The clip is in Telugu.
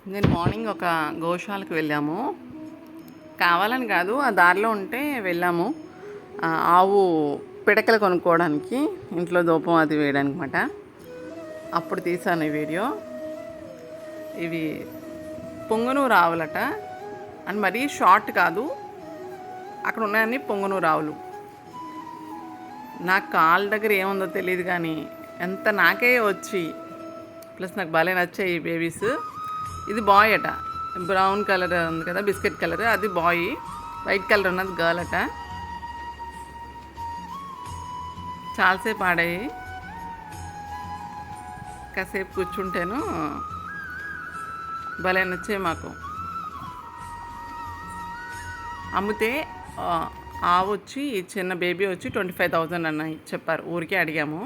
నేను మార్నింగ్ ఒక గోశాలకు వెళ్ళాము. కావాలని కాదు, ఆ దారిలో ఉంటే వెళ్ళాము. ఆవు పిడకలు కొనుక్కోవడానికి, ఇంట్లో దూపం అది వేయడానికి మాట. అప్పుడు తీసాను ఈ వీడియో. ఇవి పొంగనూరు ఆవులట. అని మరీ షార్ట్ కాదు, అక్కడ ఉన్నాయని పొంగనూరు ఆవులు. నాకు కాళ్ళ దగ్గర ఏముందో తెలియదు కానీ ఎంత నాకే వచ్చి, ప్లస్ నాకు భలే నచ్చాయి ఈ బేబీస్. ఇది బాయ్ అట, బ్రౌన్ కలర్ ఉంది కదా, బిస్కెట్ కలర్, అది బాయ్. వైట్ కలర్ ఉన్నది గర్ల్ అట. చాలాసేపు ఆడాయి. కాసేపు కూర్చుంటేను భలే నచ్చాయి మాకు. అమ్మితే ఆవు వచ్చి, చిన్న బేబీ వచ్చి 25,000 అన్నాయి చెప్పారు. ఊరికే అడిగాము.